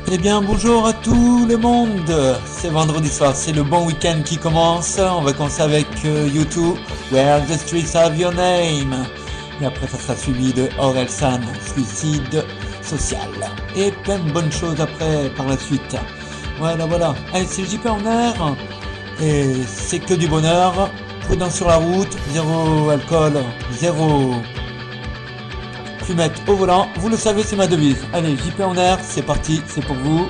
Eh bien, bonjour à tout le monde. C'est vendredi soir, c'est le bon week-end qui commence. On va commencer avec U2, Where the Streets Have Your Name. Et après, ça sera suivi de Orelsan, Suicide Social. Et plein de bonnes choses après, par la suite. Voilà, voilà. Allez, c'est JP en air. Et c'est que du bonheur. Prudence sur la route, zéro alcool, zéro fumette au volant. Vous le savez, c'est ma devise. Allez, JP en air, c'est parti, c'est pour vous.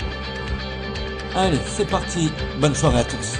Allez, c'est parti. Bonne soirée à tous.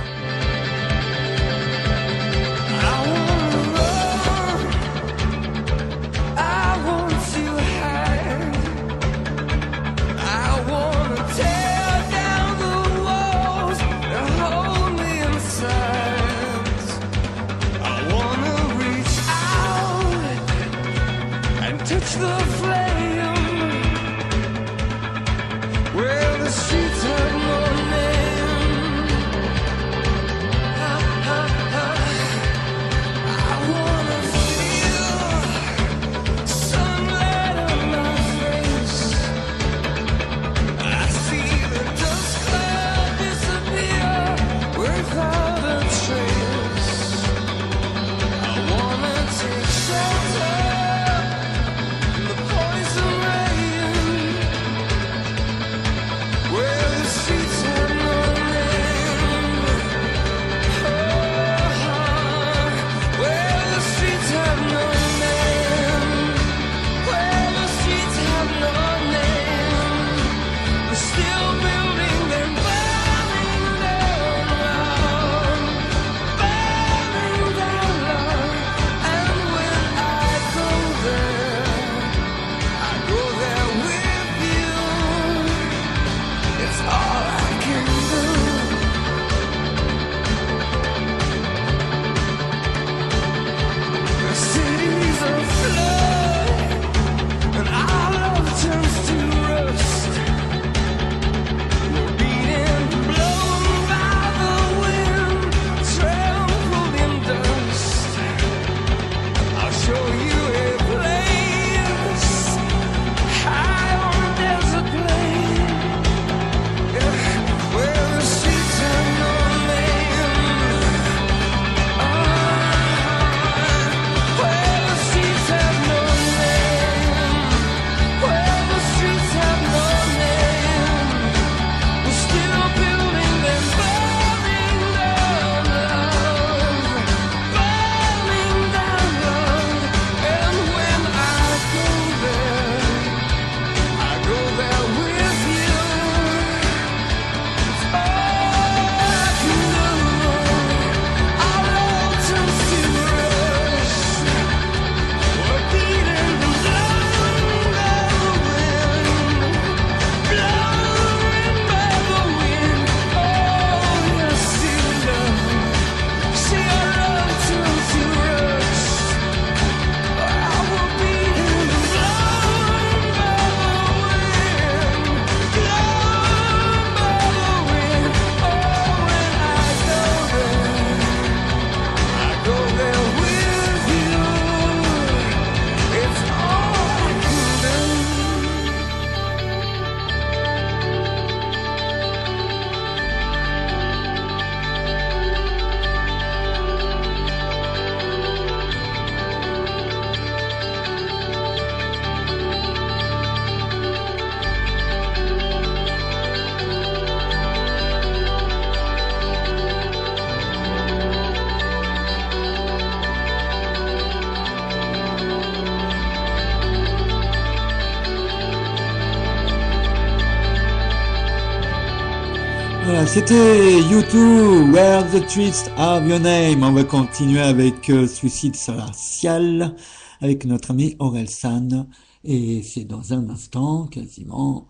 Voilà, c'était U2, Where the Streets Have Your Name. On va continuer avec Suicide Social, avec notre ami Orelsan. Et c'est dans un instant, quasiment.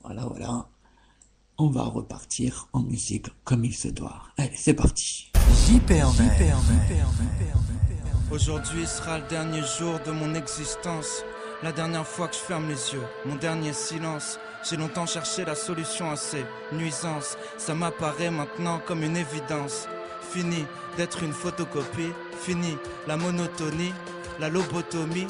Voilà, voilà. On va repartir en musique comme il se doit. Allez, c'est parti. Aujourd'hui sera le dernier jour de mon existence. La dernière fois que je ferme les yeux, mon dernier silence. J'ai longtemps cherché la solution à ces nuisances. Ça m'apparaît maintenant comme une évidence. Fini d'être une photocopie, fini la monotonie, la lobotomie.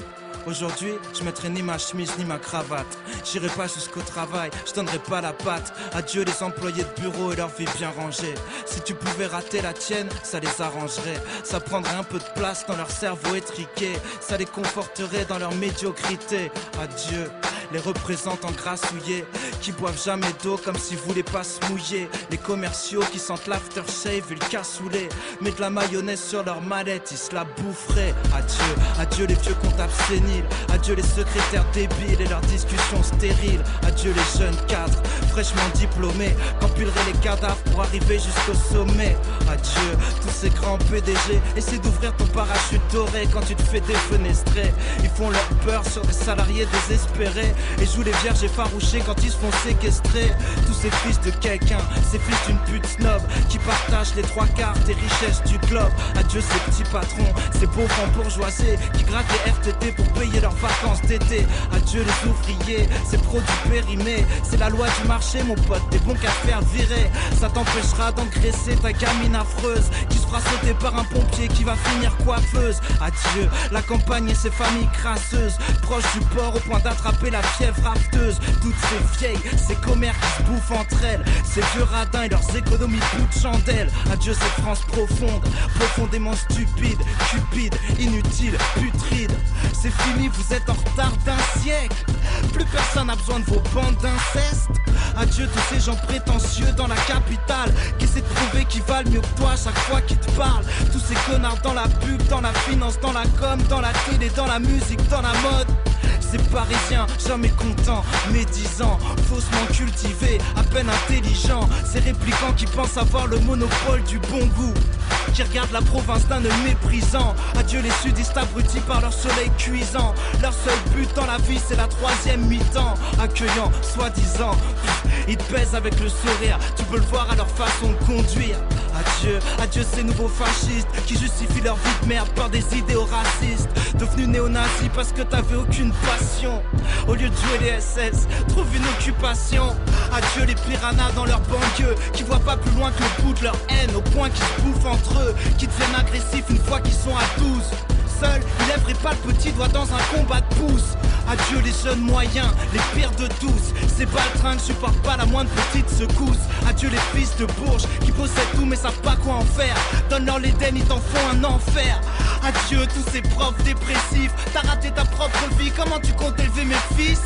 Aujourd'hui, je mettrai ni ma chemise ni ma cravate. J'irai pas jusqu'au travail, je donnerai pas la patte. Adieu les employés de bureau et leur vie bien rangée. Si tu pouvais rater la tienne, ça les arrangerait. Ça prendrait un peu de place dans leur cerveau étriqué. Ça les conforterait dans leur médiocrité. Adieu les représentants grassouillés qui boivent jamais d'eau comme s'ils voulaient pas se mouiller. Les commerciaux qui sentent l'aftershave et le cassoulet. Mais de la mayonnaise sur leur mallette, ils se la boufferaient. Adieu, adieu les vieux comptables séniles. Adieu les secrétaires débiles et leurs discussions stériles. Adieu les jeunes cadres fraîchement diplômés qu'empileraient les cadavres pour arriver jusqu'au sommet. Adieu tous ces grands PDG. Essaie d'ouvrir ton parachute doré quand tu te fais défenestrer. Ils font leur beurre sur des salariés désespérés et jouent les vierges effarouchées quand ils se font séquestrer. Tous ces fils de quelqu'un, ces fils d'une pute snob qui partagent les trois quarts des richesses du globe. Adieu ces petits patrons, ces pauvres bourgeoisés qui grattent les RTT pour payer leurs vacances d'été. Adieu les ouvriers, ces produits périmés. C'est la loi du marché mon pote, des bons qu'à faire virer. Ça t'empêchera d'engraisser ta gamine affreuse qui se fera sauter par un pompier qui va finir coiffeuse. Adieu la campagne et ses familles crasseuses, proches du port au point d'attraper la fièvre rafteuse. Toutes ces vieilles, ces commères qui se bouffent entre elles, ces vieux radins et leurs économies bout de chandelle. Adieu cette France profonde, profondément stupide, cupide, inutile, putride. C'est fini, vous êtes en retard d'un siècle. Plus personne n'a besoin de vos bandes d'inceste. Adieu tous ces gens prétentieux dans la capitale qui essaient de prouver qu'ils valent mieux que toi chaque fois qu'ils te parlent. Tous ces connards dans la pub, dans la finance, dans la com, dans la télé, dans la musique, dans la mode. Ces parisiens jamais contents, médisants, faussement cultivés, à peine intelligents. Ces réplicants qui pensent avoir le monopole du bon goût, qui regardent la province d'un œil méprisant. Adieu les sudistes abrutis par leur soleil cuisant. Leur seul but dans la vie c'est la troisième mi-temps. Accueillant, soi-disant, ils te baisent avec le sourire. Tu peux le voir à leur façon de conduire. Adieu, adieu ces nouveaux fascistes qui justifient leur vie de merde par des idéaux racistes. Devenus néo-nazis parce que t'avais aucune passion. Au lieu de jouer les SS, trouve une occupation. Adieu les piranhas dans leur banlieue qui voient pas plus loin que le bout de leur haine, au point qu'ils se bouffent entre eux, qui deviennent agressifs une fois qu'ils sont à 12. Seul, il lèverait pas le petit doigt dans un combat de pouce. Adieu les jeunes moyens, les pires de tous. Ces baltringues supportent pas la moindre petite secousse. Adieu les fils de bourges qui possèdent tout mais savent pas quoi en faire. Donne-leur l'Éden, ils t'en font un enfer. Adieu tous ces profs dépressifs. T'as raté ta propre vie, comment tu comptes élever mes fils?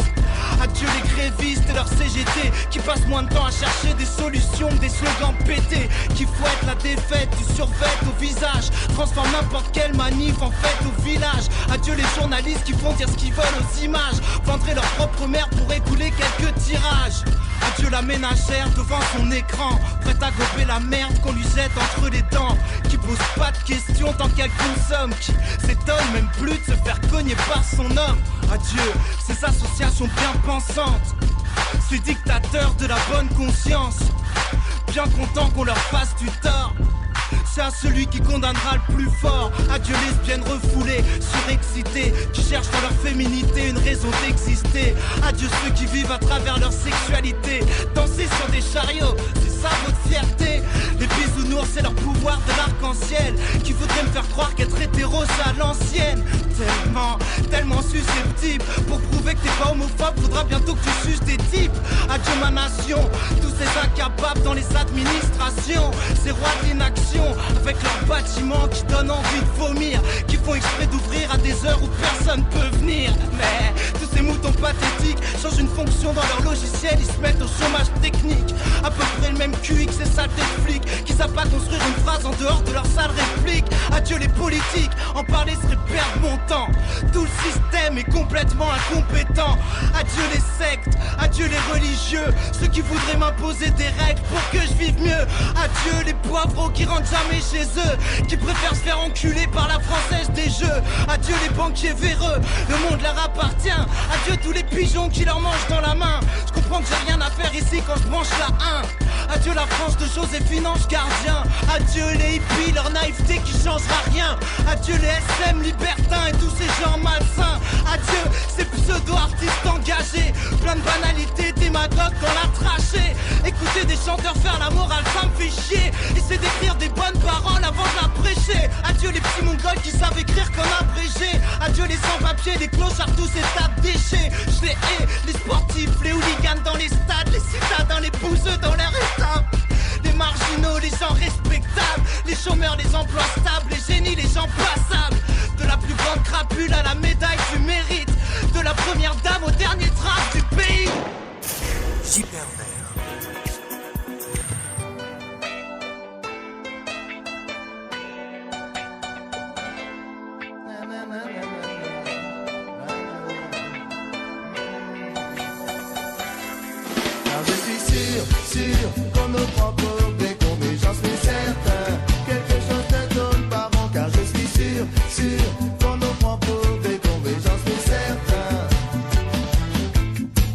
Adieu les grévistes et leur CGT qui passent moins de temps à chercher des solutions que des slogans pétés, qui fouettent la défaite du survêt au visage, transforment n'importe quelle manif en fête au village. Adieu les journalistes qui font dire ce qu'ils veulent aux images, vendraient leur propre mère pour écouler quelques tirages. Adieu la ménagère devant son écran, prête à gober la merde qu'on lui jette entre les dents, qui pose pas de questions tant qu'elle consomme, qui s'étonne même plus de se faire cogner par son homme. Adieu ces associations bien pensantes, ces dictateurs de la bonne conscience, bien contents qu'on leur fasse du tort. C'est à celui qui condamnera le plus fort. Adieu lesbiennes refoulées, surexcitées, qui cherchent dans leur féminité une raison d'exister. Adieu ceux qui vivent à travers leur sexualité. Danser sur des chariots, c'est ça votre fierté. Les bisounours c'est leur pouvoir de l'arc-en-ciel, qui voudraient me faire croire qu'être hétéro c'est à l'ancienne. Tellement susceptible, pour prouver que t'es pas homophobe faudra bientôt que tu suces des types. Adieu ma nation, tous ces incapables dans les administrations, ces rois de l'inaction, avec leurs bâtiments qui donnent envie de vomir, qui font exprès d'ouvrir à des heures où personne peut venir. Mais tous ces moutons pathétiques changent une fonction dans leur logiciel, ils se mettent au chômage technique. À peu près le même QI que ces saletés de flics qui savent pas construire une phrase en dehors de leur sale réplique. Adieu les politiques, en parler serait perdre mon temps. Tout le système est complètement incompétent. Adieu les sectes, adieu les religieux, ceux qui voudraient m'imposer des règles pour que je vive mieux. Adieu les poivreaux qui rentrent jamais chez eux, qui préfèrent se faire enculer par la française des jeux. Adieu les banquiers véreux, le monde leur appartient. Adieu tous les pigeons qui leur mangent dans la main. Je comprends que j'ai rien à faire ici quand je branche la 1. Adieu la France de Joséphine Ange Gardien. Adieu les hippies, leur naïveté qui changera rien. Adieu les SM libertins et tous ces gens malsains. Adieu ces pseudo-artistes engagés, plein de banalités, démagogues dans la trachée. Écouter des chanteurs faire la morale, ça me fait chier. Essayer d'écrire des bonnes paroles avant de la prêcher. Adieu les petits mongols qui savent écrire comme abrégé. Adieu les sans-papiers pieds, les clochards tous ces tas de déchets. Je les hais, les sportifs, les hooligans dans les stades, les citadins, les bouseux dans leur étape. Les marginaux, les gens respectables, les chômeurs, les emplois stables, les génies, les gens passables. De la plus grande crapule à la médaille du mérite, de la première dame au dernier trace du pays. Super Nerd. Sûr qu'on ne prend pour des cons, mais j'en suis certain. Quelque chose ne tourne pas rond, car je suis sûr qu'on nous prend pour des cons, mais j'en suis certain.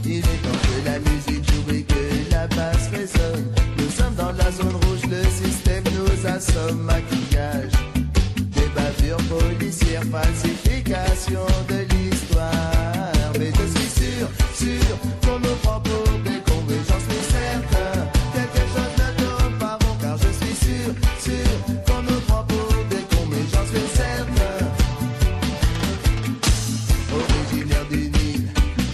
Il est temps que la musique joue et que la basse résonne. Nous sommes dans la zone rouge, le système nous assomme. Maquillage, des bavures policières, falsification de l'histoire. Mais je suis sûr qu'on nous prend pour des cons, mais j'en suis certain. Quelque chose ne tourne pas rond, car je suis sûr qu'on nous prend pour des cons, mais j'en suis certain. Originaire du Nil,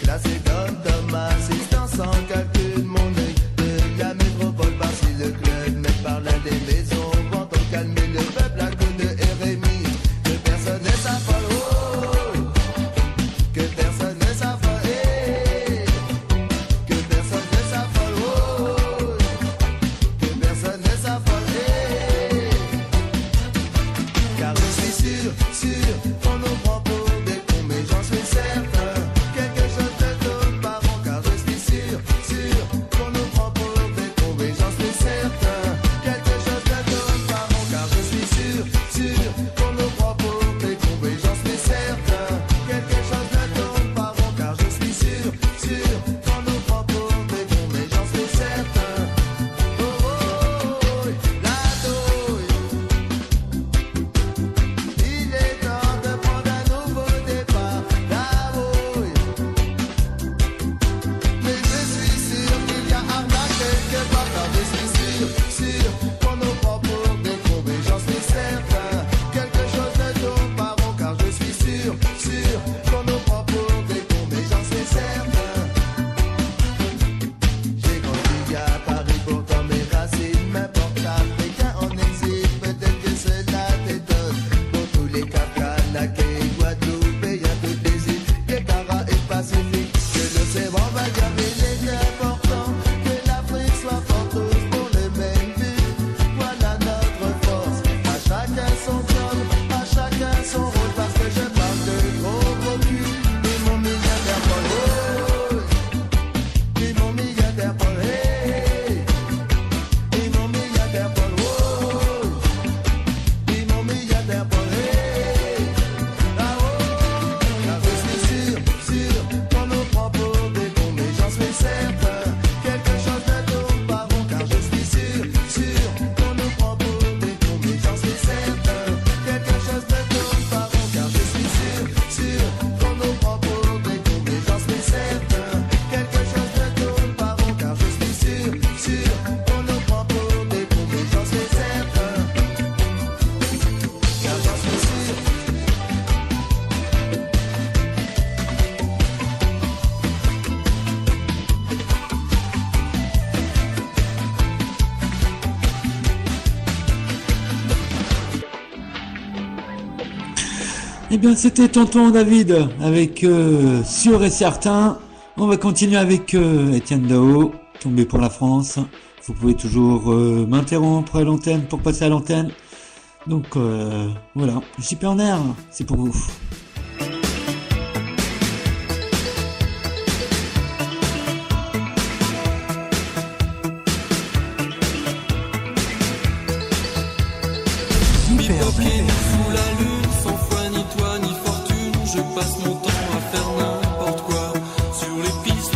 classé comme assistant sans calcul, mon œil de la métropole par-ci le club, mais par l'un des maisons, vont calmer le peuple à coup de RMI. Que personne ne s'affole, oh, que personne ne s'affole, eh. Que personne ne s'affole, oh, que personne ne s'affole, eh. Car je suis sûr qu'on nous prend pour des cons, mais j'en suis certain. Quelque chose ne tourne pas rond, car je suis sûr qu'on nous prend pour des cons, mais j'en suis certain. Quelque chose ne tourne pas rond, car je suis sûr qu'on nous prend pour des cons, mais j'en suis certain. Quelque chose ne tourne pas rond, car je suis sûr qu'on nous prend pour des cons, mais j'en suis certain. Oh, oh, oh, la douille. Il est temps de prendre un nouveau départ, la rouille. Mais je suis sûr qu'il y a arnaque quelque part, car je suis sûr qu'on nous prend pour des cons, mais j'en suis certain. Quelque chose ne tourne pas rond, car je suis sûr qu'on nous prend pour des cons, mais j'en suis certain. J'ai grandi à Paris, pourtant mes racines m'importent. Africain en exil, peut-être que cela t'étonne. Pour tous les Cap-Canaquais, Guadeloupéens, toutes les îles, les Caraïbes Pacifiques, que l'océan va dire, il est important que l'Afrique soit forte tous pour le même but. Voilà notre force. À chacun son job, à chacun son rôle, parce que je parle de gros cul. Et mon milliardaire Paul, oh, et mon milliardaire Paul, hey. Et mon milliardaire Paul, oh, et mon milliardaire Paul, hey. Ah oh, car je suis sûr qu'on nous prend pour des cons, mais j'en suis certain. Quelque chose ne tourne pas rond, car je suis sûr qu'on nous prend pour des cons, mais j'en suis certain. Quelque chose ne tourne pas rond, car je suis sûr qu'on nous prend pour des cons, mais j'en suis certain. Quelque chose ne tourne pas rond, car je suis sûr qu'on nous prend pour des cons, mais j'en suis certain. Car j'en suis sûr. Eh bien, c'était Tonton David avec Sûr et Certain. On va continuer avec Étienne Dao, Tombé pour la France. Vous pouvez toujours m'interrompre à l'antenne pour passer à l'antenne. Donc voilà, JP en air, c'est pour vous. Ni papier ni sous la lune, sans foi ni toi ni fortune, je passe mon temps à faire n'importe quoi sur les pistes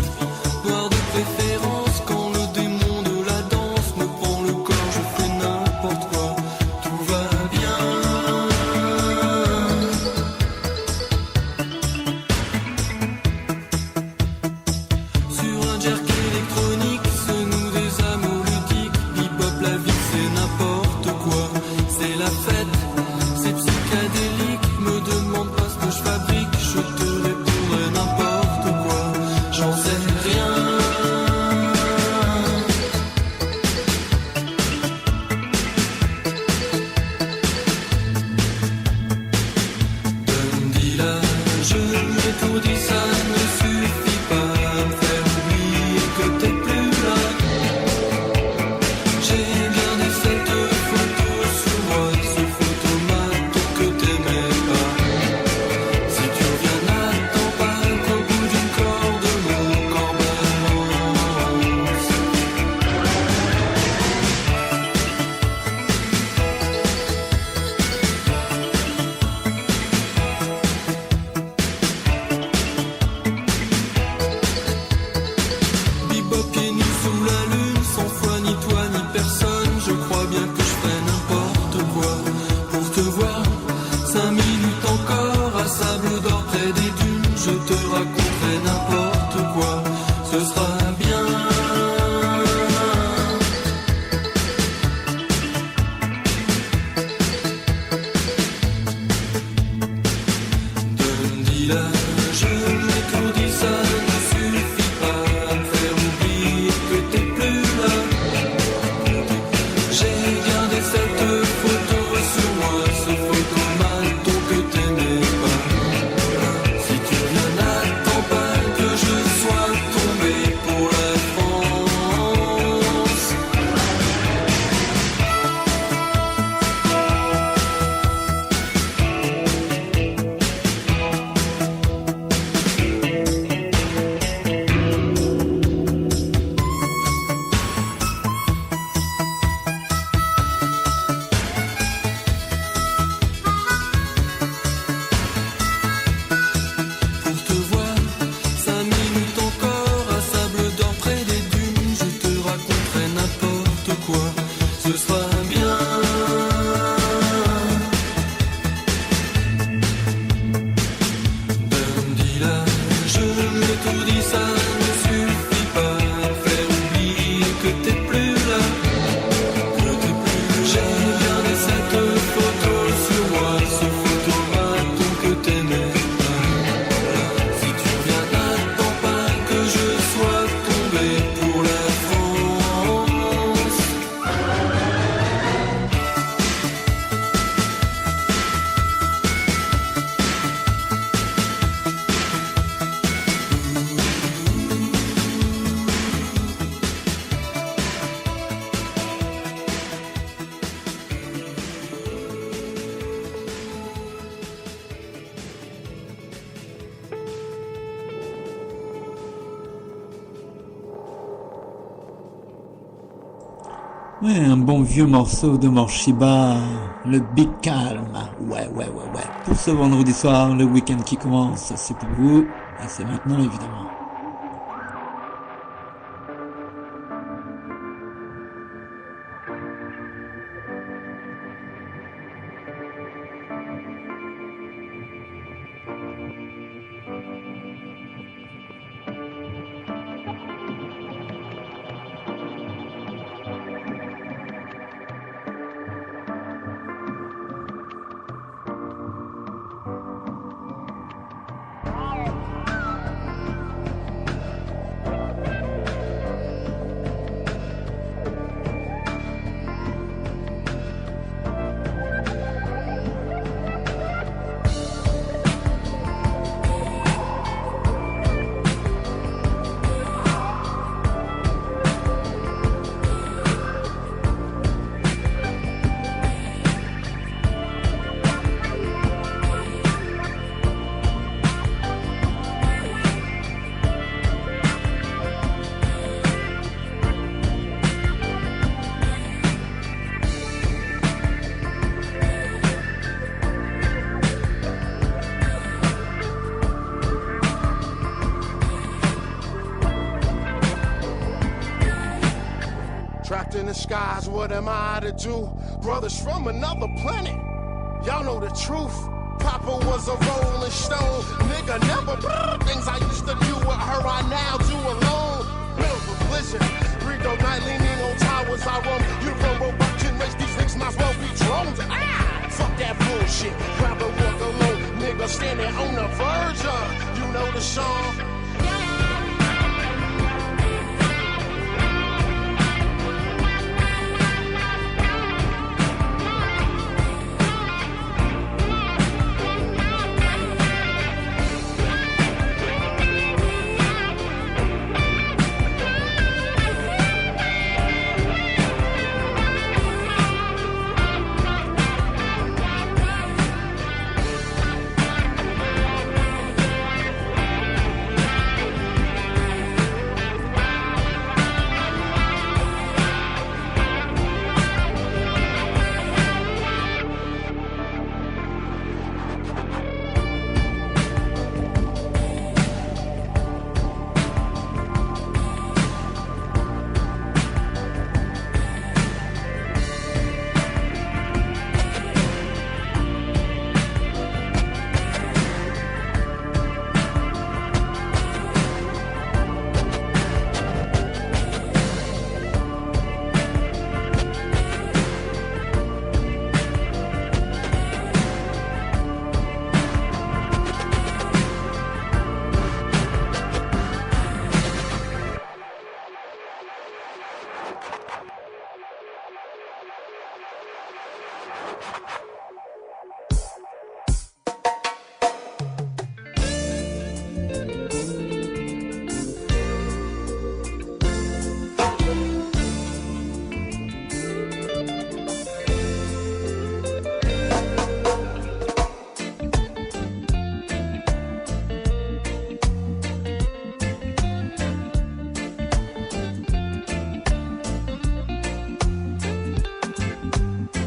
noires de préférence. Quand le démon de la danse me prend le corps, je fais n'importe quoi, tout va bien. Sur un jerk électronique se nouent des amours ludiques. Hip-hop, la vie c'est n'importe quoi, c'est la fête, c'est psychédélique. Me demande pas ce que je fabrique, je te Ouais, un bon vieux morceau de Morshiba, le Big Calm. Ouais. Pour ce vendredi soir, le week-end qui commence, c'est pour vous, et c'est maintenant évidemment. Trapped in the skies, what am I to do? Brothers from another planet, y'all know the truth. Papa was a rolling stone, nigga never things I used to do with her, I now do alone. Built for blizzard, Rico night leaning on towers, I roam. You from robot race, these niggas might as well be drones. Fuck that bullshit, grab a walk alone, nigga standing on the verge of, you know the song.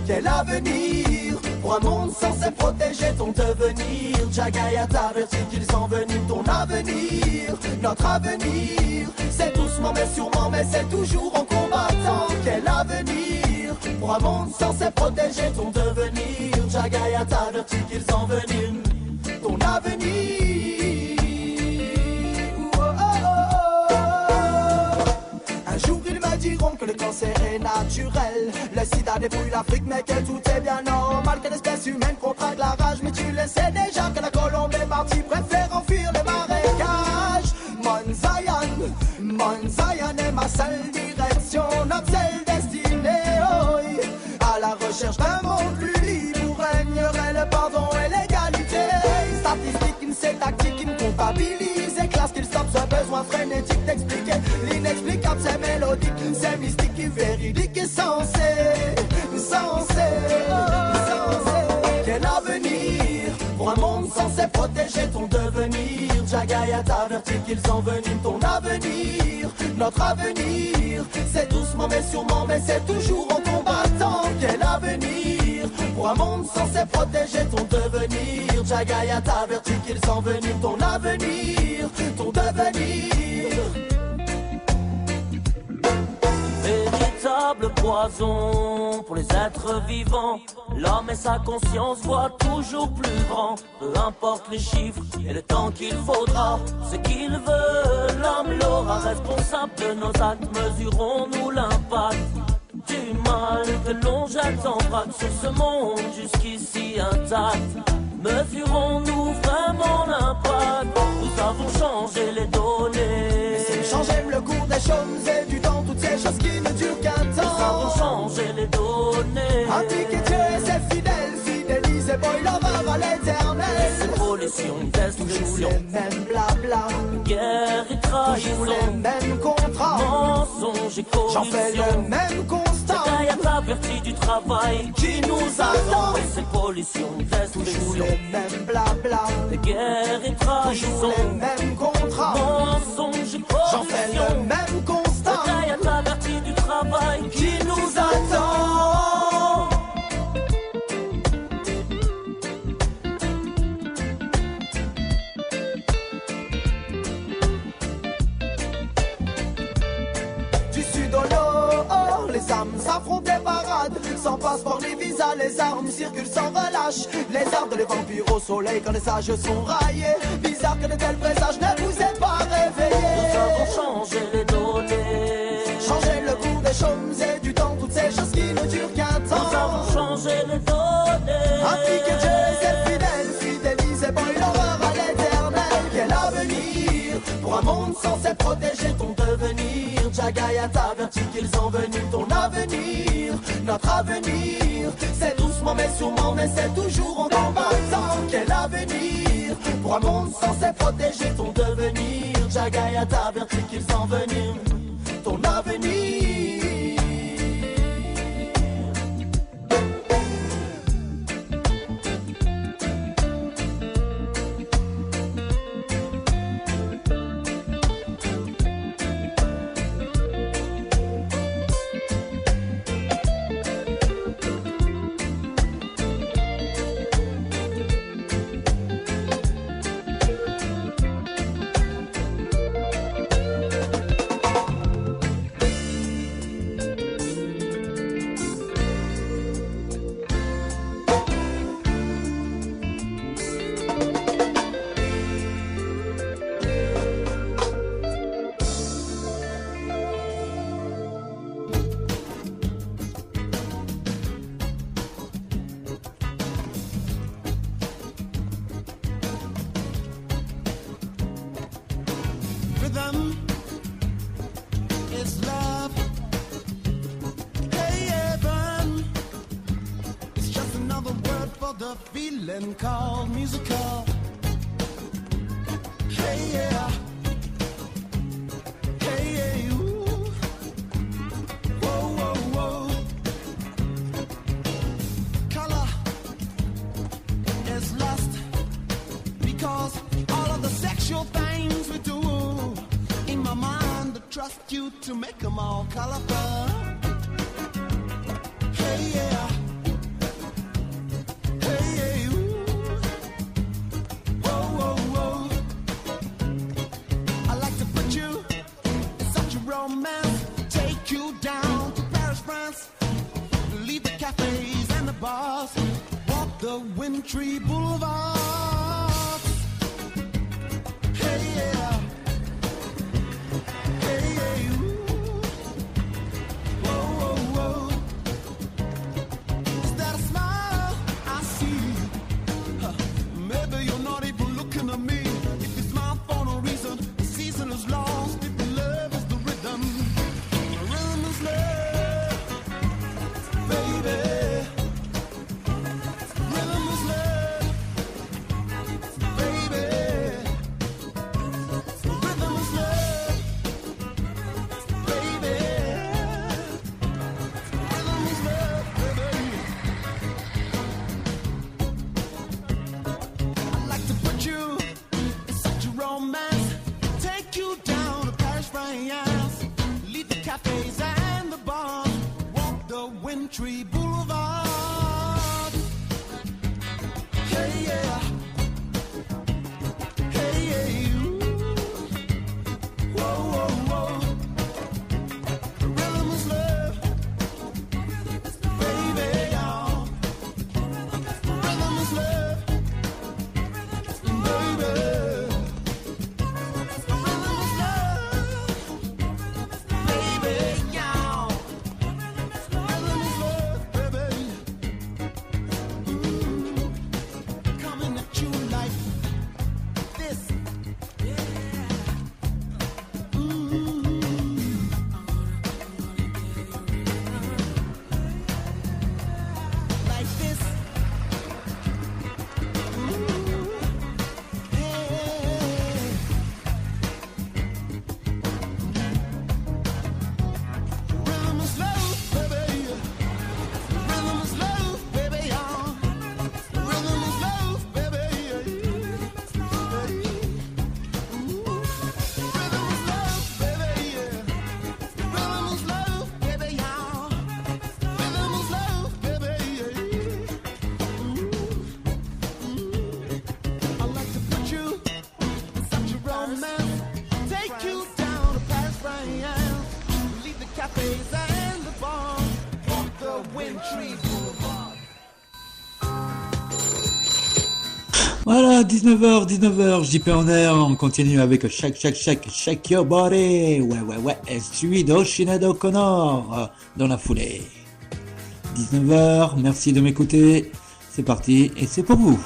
Quel avenir pour un monde censé protéger ton devenir. Jagaya t'avertit qu'ils sont venus. Ton avenir, notre avenir, c'est doucement mais sûrement, mais c'est toujours en combattant. Quel avenir pour un monde censé protéger ton devenir. Jagaya t'avertit qu'ils sont venus. Ton avenir. Diront que le cancer est naturel. Le sida dépouille l'Afrique, mais que tout est bien normal. Que l'espèce humaine contracte la rage. Mais tu le sais déjà que la colombe est partie, préfère enfuir les marécages. Mon Zion est ma seule direction, notre seule destinée. Oh, à la recherche d'un monde plus libre où régnerait le pardon et l'égalité. Statistique, c'est tactique, comptabilise. Classe qu'il stoppe ce besoin frénétique d'expliquer l'inexplicable, c'est mélodique, c'est mystique, véridique et sensé. Quel avenir pour un monde censé protéger ton devenir. Jagaya t'avertit qu'ils sont venus. Ton avenir, notre avenir. C'est doucement mais sûrement, mais c'est toujours en combattant. Quel avenir pour un monde censé protéger ton devenir. Jagaya t'avertit qu'il s'envenime ton avenir, ton devenir. Véritable poison pour les êtres vivants. L'homme et sa conscience voient toujours plus grand. Peu importe les chiffres et le temps qu'il faudra. Ce qu'il veut, l'homme l'aura. Responsable de nos actes, mesurons-nous l'impact du mal que l'on jette en vrac sur ce monde jusqu'ici intact. Mesurons-nous vraiment l'impact? Nous avons changé les données. Laissez-nous changer le cours des choses et du temps, toutes ces choses qui ne durent qu'un temps. Nous avons changé les données. Appliquez Dieu et ses fidèles, fidélisez boy leur à l'éternel. C'est pollution, destruction, toujours les mêmes blabla, guerre et toujours trahison, les mêmes contrats, mensonges et j'en fais corruption. le même constat. Gaïa t'avertit du travail qui nous attend. Et c'est pollution, Toujours destruction, les mêmes blabla, guerre et toujours trahison, les mêmes contrats, mensonges et j'en fais le corruption. même constat. Gaïa t'avertit du travail Qui nous attend. Du sud au nord, les âmes s'affrontent des parades. Sans passeport ni visa, les armes circulent sans relâche. Les arbres de les vampires au soleil quand les sages sont raillés. Bizarre que de tels présages ne vous aient pas réveillés. Nous avons changé les données. Changer le cours des choses et du temps, toutes ces choses qui ne durent qu'un Nous temps. avons changé les données. Appliquez Dieu et ses fidèles, fidélisez boy l'horreur à l'éternel. Quel avenir pour un monde censé protéger ton devenir. Jagaya t'avertit qu'ils sont venus ton avenir, notre avenir. C'est doucement mais sûrement, mais c'est toujours en combattant. Quel avenir pour un monde censé protéger ton devenir. Jagaya t'avertit qu'ils sont venus ton avenir. Rhythm is love. Hey, heaven. It's just another word for the feeling called musical. Hey, yeah. Hey, yeah, ooh. Whoa, whoa, whoa. Color is lust because all of the sexual things we do in my mind, I trust you to make them all colorful. Hey, yeah. Hey, yeah, ooh. Whoa, whoa, whoa. I like to put you in such a romance. Take you down to Paris, France. Leave the cafes and the bars. Walk the wintry boulevards. Hey, yeah. Hey, hey, ooh. Whoa, whoa, whoa. Is that a smile I see? Huh. Maybe you're not even looking at me. If you smile for no reason, the season is lost. If the love is the rhythm is love, baby. Rhythm is love. move on. Hey, yeah. Hey, yeah. Whoa, whoa, whoa. Rhythm is love. Baby, y'all. Rhythm is love. Baby. Voilà, 19h, JP en air, on continue avec Shake Your Body. Ouais, et suivi d'Oshinado O'Connor dans la foulée. 19h, merci de m'écouter, c'est parti et c'est pour vous.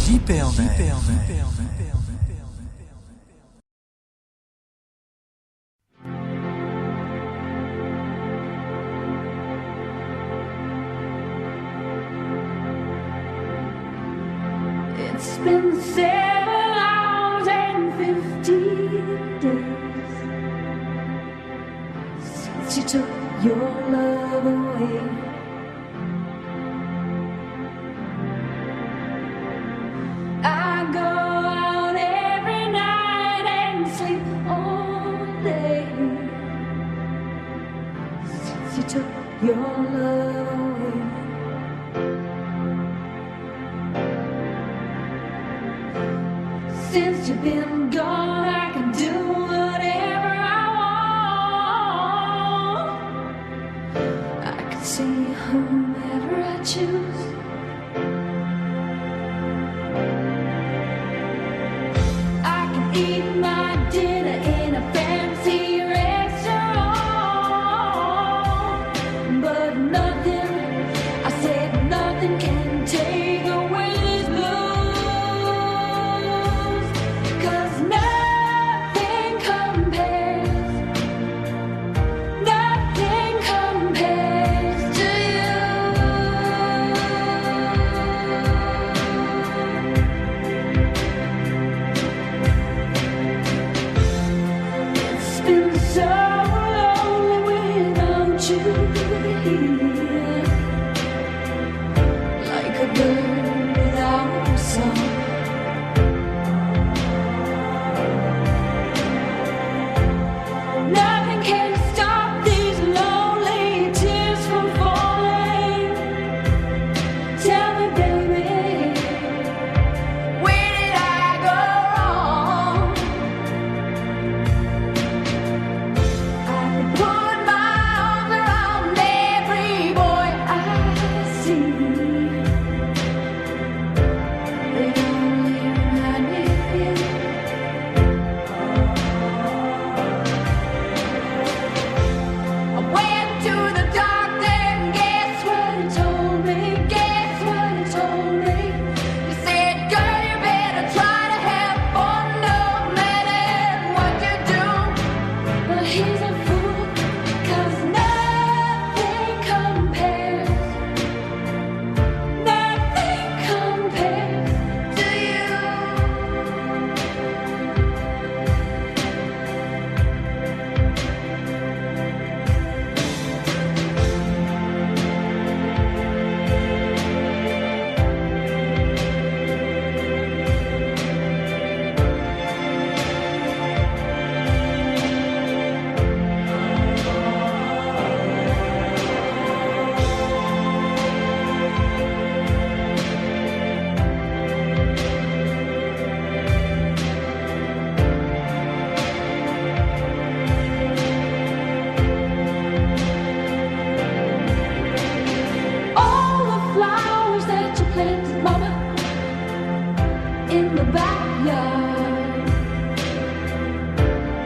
JP en air. It's been 7 hours and 15 days since you took your love away. away. I go out every night and sleep all day. Since you took your love away. Since you've been gone, I can do whatever I want. I can see whomever I choose. I can eat my dinner in a fancy restaurant, but nothing, I said nothing can take away these blues, 'cause nothing compares, nothing compares to you. It's been so lonely without you here, like a bird without a song. Nothing can stop these lonely tears from falling. Tell me, baby, where did I go wrong? I could put my arms around every boy I see. They only remind me of you. I went to the doctor and guess what he told me? Guess what he told me? He said, girl, you better try to have fun no matter what you do. But he's a fool, 'cause nothing compares, nothing compares to you. All the flowers that you planted, mama, in the backyard,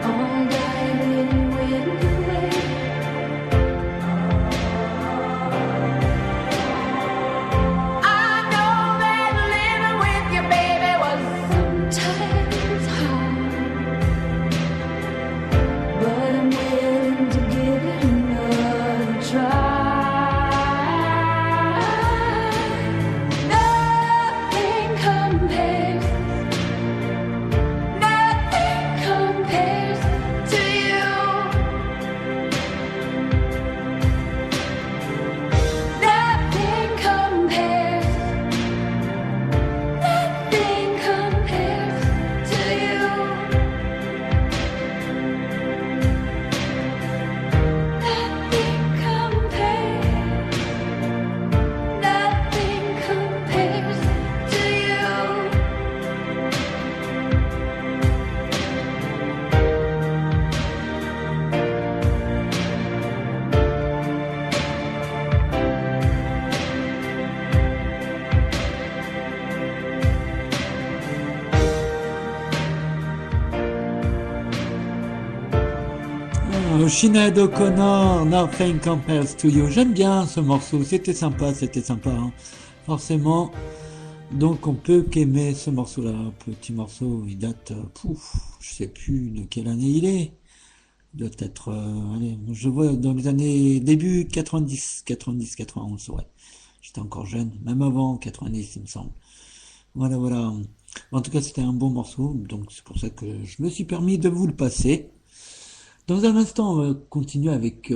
all died when you went away. I know that living with your baby was sometimes hard, but I'm willing to give it another try. Nothing compares, nothing compares to you. Nothing compares, nothing compares to you. Nothing compares, nothing compares to you. Sinéad O'Connor, Nothing Compares to You. J'aime bien ce morceau, c'était sympa, hein. Forcément, donc on peut qu'aimer ce morceau-là. Petit morceau, il date, je sais plus de quelle année il est. Il doit être, allez, je vois dans les années début 90, 91, ouais. J'étais encore jeune, même avant 90, il me semble. Voilà, voilà. En tout cas, c'était un bon morceau, donc c'est pour ça que je me suis permis de vous le passer. Dans un instant, on va continuer avec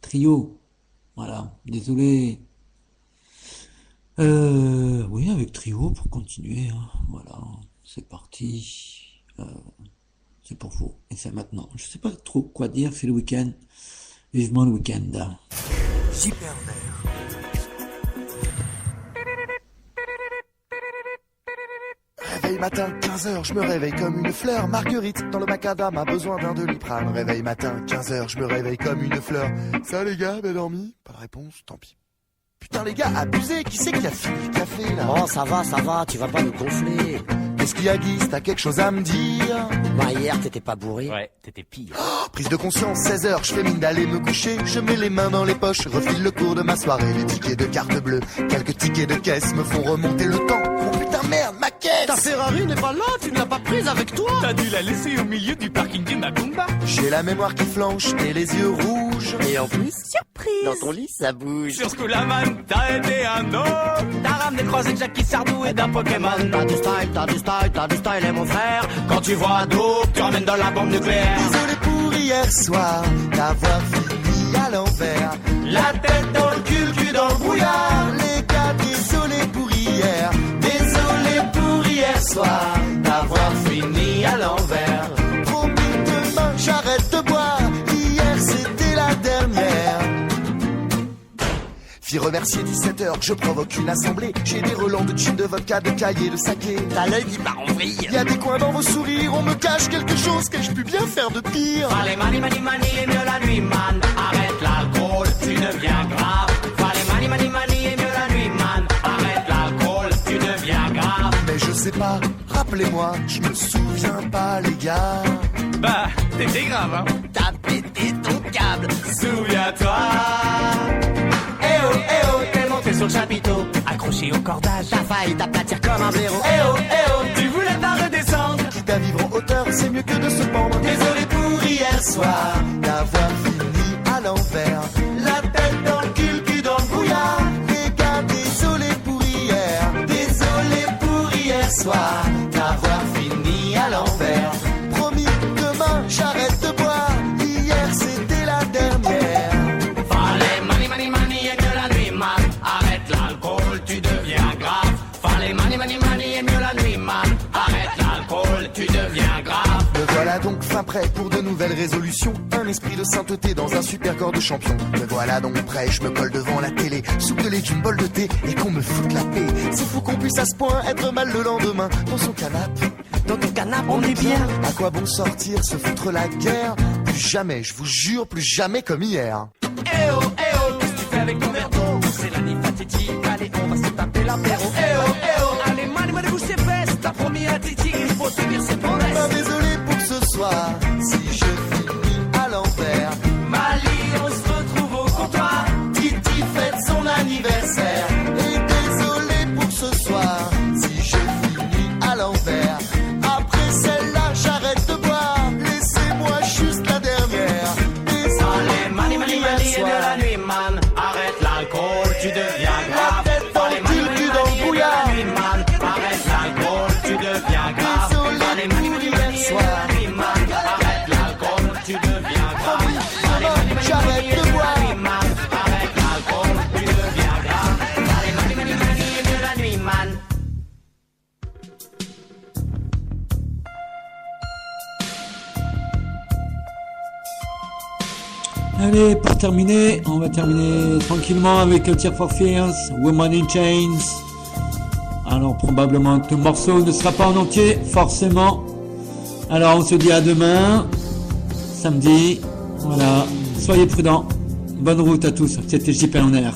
Trio Voilà, désolé. Oui, avec Trio pour continuer. Hein. Voilà, c'est parti. C'est pour vous. Et c'est maintenant. Je sais pas trop quoi dire, c'est le week-end. Vivement le week-end. JP en air. Réveil matin, 15h, je me réveille comme une fleur. Marguerite, dans le macadam, a besoin d'un Doliprane. Réveil matin, 15h, je me réveille comme une fleur. Ça les gars, bien dormi? Pas de réponse, tant pis. Putain les gars, abusé, qui c'est qui a fini le café là? Oh ça va, tu vas pas nous gonfler. Qu'est-ce qu'il y a Guy, t'as quelque chose à me dire? Bah hier t'étais pas bourré. Ouais, t'étais pire. Oh, prise de conscience, 16h, je fais mine d'aller me coucher. Je mets les mains dans les poches, refile le cours de ma soirée. Les tickets de carte bleue, quelques tickets de caisse me font remonter le temps. Oh putain merde, ma caisse! Ta Ferrari n'est pas là, tu ne l'as pas prise avec toi. T'as dû la laisser au milieu du parking du Macumba. J'ai la mémoire qui flanche et les yeux rouges. Et en plus, surprise, dans ton lit ça bouge. Sur ce coup la man, t'as aidé un autre. T'as ramené croisé de Jackie Sardou et d'un Pokémon. T'as du style et mon frère. Quand tu vois Dope, tu emmènes dans la bombe nucléaire. Désolé pour hier soir, d'avoir fini à l'envers. La tête dans le cul dans le brouillard. Les gars, désolé pour hier. Désolé pour hier soir, d'avoir fini à l'envers. Promis demain, j'arrête de boire. Hier c'était la dernière. Fille remercier 17h, je provoque une assemblée. J'ai des relents de gin, de vodka, de cahiers, de saké. T'as l'œil qui part en vrille. Y a des coins dans vos sourires, on me cache quelque chose. Qu'ai-je pu bien faire de pire? Fallait mani et mieux la nuit man. Arrête l'alcool, tu deviens grave. Fallait mani et mieux la nuit man. Arrête l'alcool, tu deviens grave. Mais je sais pas, rappelez-moi, je me souviens pas les gars. Bah, t'étais grave hein. T'as pété ton câble. Souviens-toi. Eh oh, t'es monté sur le chapiteau. Accroché au cordage. T'as failli t'aplatir comme un blaireau. Eh oh, tu voulais pas redescendre. Quitte à vivre en hauteur, c'est mieux que de se pendre. Désolé pour hier soir, d'avoir fini à l'envers. la tête dans le cul dans le brouillard. Les gars, désolé pour hier. Désolé pour hier soir, D'avoir fini à l'envers. Promis, demain, j'arrête de boire. Hier, c'était la dernière. fallait mani et mieux la nuit man. Arrête l'alcool, tu deviens grave. Fallait mani et mieux la nuit man. Arrête l'alcool, tu deviens grave. Me voilà donc fin prêt pour de nouvelles résolutions. Un esprit de sainteté dans un super corps de champion. Me voilà donc prêt, je me colle devant la télé. Soupe de légumes, bol de thé et qu'on me foute la paix. C'est fou qu'on puisse à ce point être mal le lendemain. Dans son canapé, Dans ton canapé, on est bien. à quoi bon sortir, se foutre la guerre? Plus jamais, je vous jure, plus jamais comme hier. Eh oh, qu'est-ce que tu fais avec ton verre d'eau? C'est la nuit fatidique, allez on va se taper l'apéro. Eh oh, allez mani bouge tes fesses. T'as promis à Titi, il faut tenir ses Pas promesses. désolé pour ce soir, si je finis à l'envers. Mali, on se retrouve au comptoir. Titi fête son anniversaire. Et désolé pour ce soir, si je finis à l'envers. Après celle-là, j'arrête de boire. Laissez-moi juste la dernière. Fallait mani pour et hier mieux la soir. nuit man. Arrête l'alcool, tu deviens grave. La tête dans le cul dans le brouillard. Nuit man. Arrête l'alcool, tu deviens grave. Désolé Fallait pour mani hier et soir. la nuit man. Arrête l'alcool, tu deviens grave. Promis, demain, j'arrête de boire. Arrête l'alcool, tu deviens grave. Fallait mani et mieux la nuit man. Allez, pour terminer, on va terminer tranquillement avec Tears for Fears, Woman in Chains. Alors probablement que le morceau ne sera pas en entier, forcément. Alors on se dit à demain, samedi. Voilà, soyez prudents. Bonne route à tous, c'était JP en air.